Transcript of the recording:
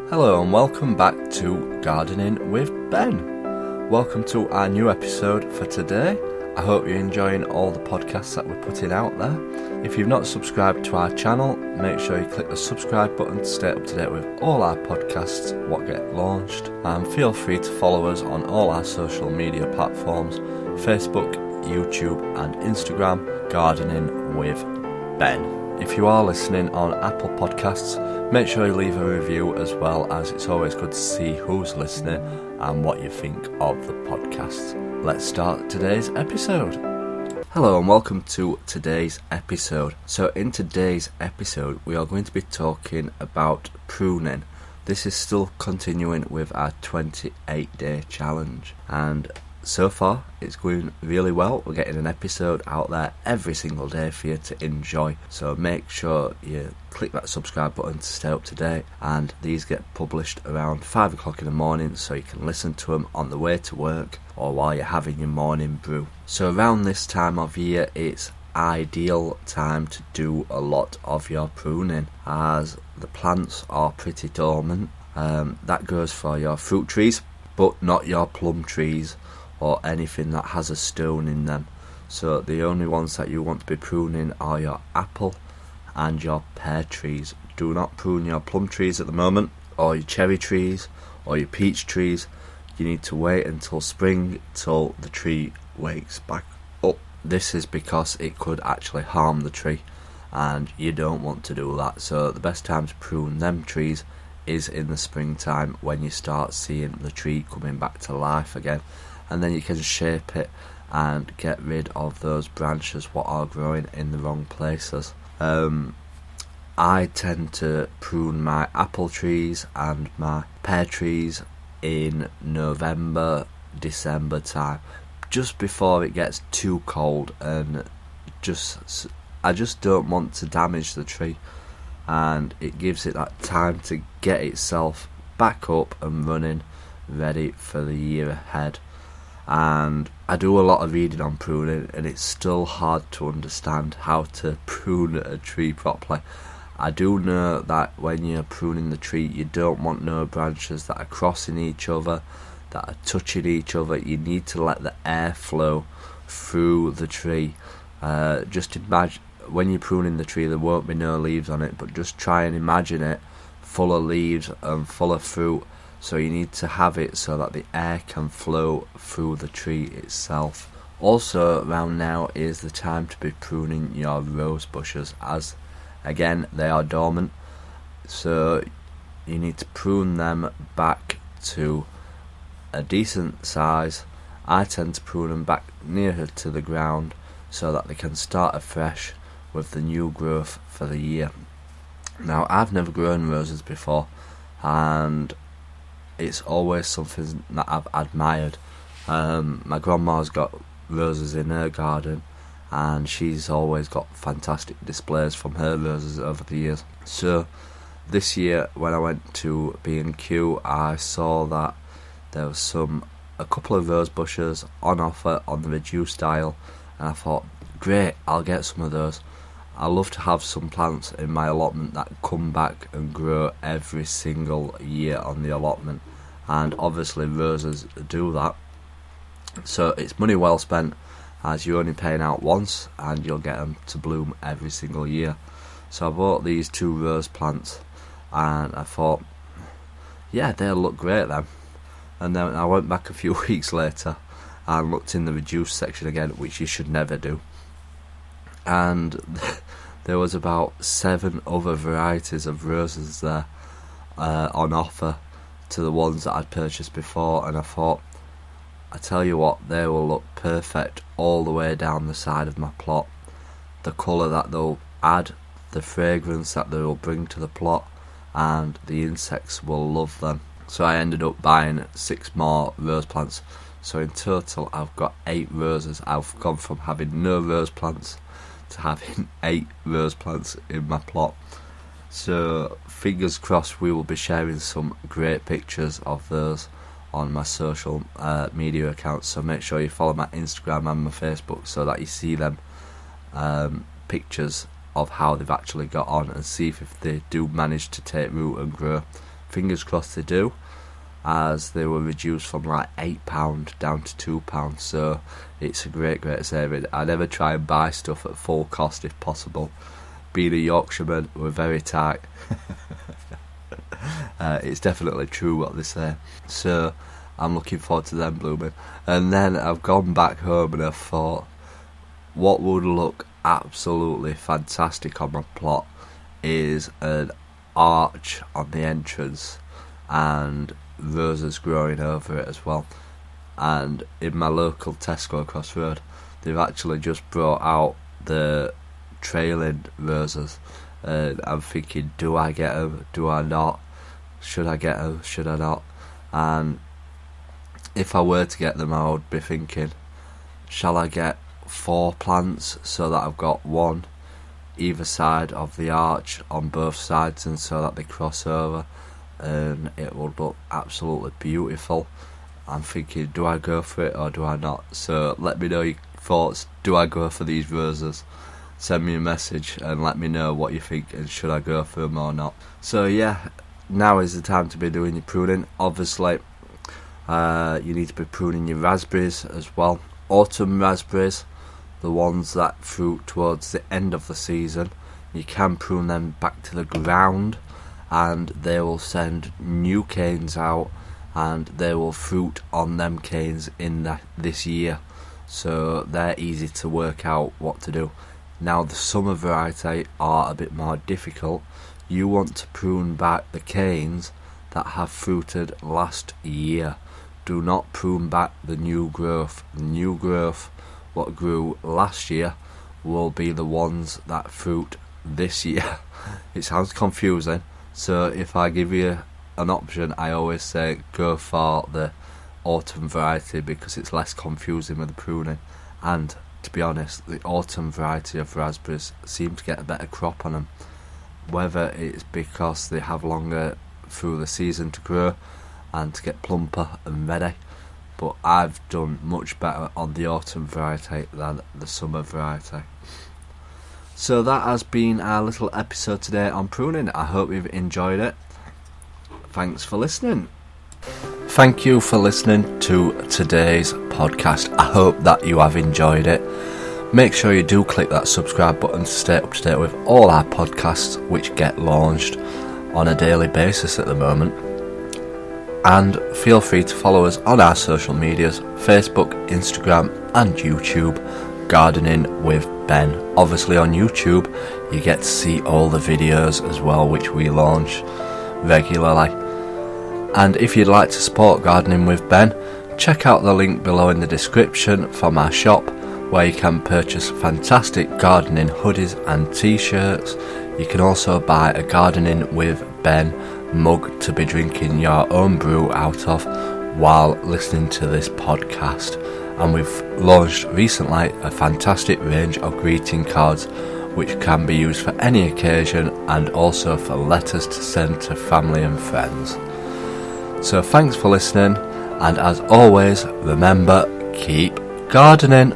Hello and welcome back to Gardening with Ben. Welcome to our new episode for today. I hope you're enjoying all the podcasts that we're putting out there. If you've not subscribed to our channel, make sure you click the subscribe button to stay up to date with all our podcasts, what get launched. And feel free to follow us on all our social media platforms, Facebook, YouTube and Instagram, Gardening with Ben. If you are listening on Apple Podcasts, make sure you leave a review as well, as it's always good to see who's listening and what you think of the podcast. Let's start today's episode. Hello and welcome to today's episode. So in today's episode we are going to be talking about pruning. This is still continuing with our 28-day challenge, and so far it's going really well. We're getting an episode out there every single day for you to enjoy, so make sure you click that subscribe button to stay up to date, and these get published around 5 o'clock in the morning so you can listen to them on the way to work or while you're having your morning brew. So around this time of year it's ideal time to do a lot of your pruning, as the plants are pretty dormant. That goes for your fruit trees, but not your plum trees or anything that has a stone in them. So the only ones that you want to be pruning are your apple and your pear trees. Do not prune your plum trees at the moment, or your cherry trees, or your peach trees. You need to wait until spring till the tree wakes back up. This is because it could actually harm the tree, and you don't want to do that. So the best time to prune them trees is in the springtime, when you start seeing the tree coming back to life again, and then you can shape it and get rid of those branches what are growing in the wrong places. I tend to prune my apple trees and my pear trees in November, December time, just before it gets too cold, and I just don't want to damage the tree, and it gives it that time to get itself back up and running, ready for the year ahead. And I do a lot of reading on pruning, and it's still hard to understand how to prune a tree properly. I do know that when you're pruning the tree, you don't want no branches that are crossing each other, that are touching each other. You need to let the air flow through the tree. Just imagine, when you're pruning the tree there won't be no leaves on it, but just try and imagine it full of leaves and full of fruit. So you need to have it so that the air can flow through the tree itself. Also around now is the time to be pruning your rose bushes, as again they are dormant, so you need to prune them back to a decent size. I tend to prune them back nearer to the ground so that they can start afresh with the new growth for the year. Now I've never grown roses before, and it's always something that I've admired. My grandma's got roses in her garden, and she's always got fantastic displays from her roses over the years. So this year when I went to B&Q, I saw that there was a couple of rose bushes on offer on the reduced aisle, and I thought, great, I'll get some of those. I love to have some plants in my allotment that come back and grow every single year on the allotment, and obviously roses do that. So it's money well spent, as you're only paying out once and you'll get them to bloom every single year. So I bought these 2 rose plants, and I thought, yeah, they'll look great then. And then I went back a few weeks later and looked in the reduced section again, which you should never do, and there was about 7 other varieties of roses there on offer to the ones that I'd purchased before, and I thought, I tell you what, they will look perfect all the way down the side of my plot. The colour that they'll add, the fragrance that they will bring to the plot, and the insects will love them. So I ended up buying 6 more rose plants. So in total I've got 8 roses. I've gone from having no rose plants to having 8 rose plants in my plot. So fingers crossed we will be sharing some great pictures of those on my social media accounts. So make sure you follow my Instagram and my Facebook so that you see them pictures of how they've actually got on, and see if they do manage to take root and grow. fingers crossed they do, as they were reduced from like £8 down to £2, so it's a great saving. I never try and buy stuff at full cost if possible. Being a Yorkshireman, we're very tight. It's definitely true what they say, so I'm looking forward to them blooming. And then I've gone back home and I've thought, what would look absolutely fantastic on my plot is an arch on the entrance and roses growing over it as well. And in my local Tesco across the road, they've actually just brought out the trailing roses, and I'm thinking, do I get them, do I not, should I get them, should I not? And if I were to get them, I would be thinking, shall I get 4 plants so that I've got one either side of the arch on both sides, and so that they cross over and it will look absolutely beautiful. I'm thinking, do I go for it or do I not? So let me know your thoughts. Do I go for these roses? Send me a message and let me know what you think, and should I go for them or not. So yeah, now is the time to be doing your pruning. Obviously you need to be pruning your raspberries as well. Autumn raspberries, the ones that fruit towards the end of the season, you can prune them back to the ground and they will send new canes out, and they will fruit on them canes in this year, so they're easy to work out what to do. Now the summer variety are a bit more difficult. You want to prune back the canes that have fruited last year. Do not prune back the new growth. The new growth, what grew last year, will be the ones that fruit this year. It sounds confusing, so if I give you an option, I always say go for the autumn variety because it's less confusing with the pruning. And to be honest, the autumn variety of raspberries seem to get a better crop on them, whether it's because they have longer through the season to grow and to get plumper and ready, but I've done much better on the autumn variety than the summer variety. So that has been our little episode today on pruning. I hope you've enjoyed it. Thanks for listening. Thank you for listening to today's podcast. I hope that you have enjoyed it. Make sure you do click that subscribe button to stay up to date with all our podcasts, which get launched on a daily basis at the moment. And feel free to follow us on our social medias, Facebook, Instagram and YouTube, Gardening with Ben. Obviously on YouTube you get to see all the videos as well, which we launch regularly. And if you'd like to support Gardening with Ben, check out the link below in the description from our shop, where you can purchase fantastic gardening hoodies and t-shirts. You can also buy a Gardening with Ben mug to be drinking your own brew out of while listening to this podcast. And we've launched recently a fantastic range of greeting cards which can be used for any occasion, and also for letters to send to family and friends. So thanks for listening, and as always, remember, keep gardening.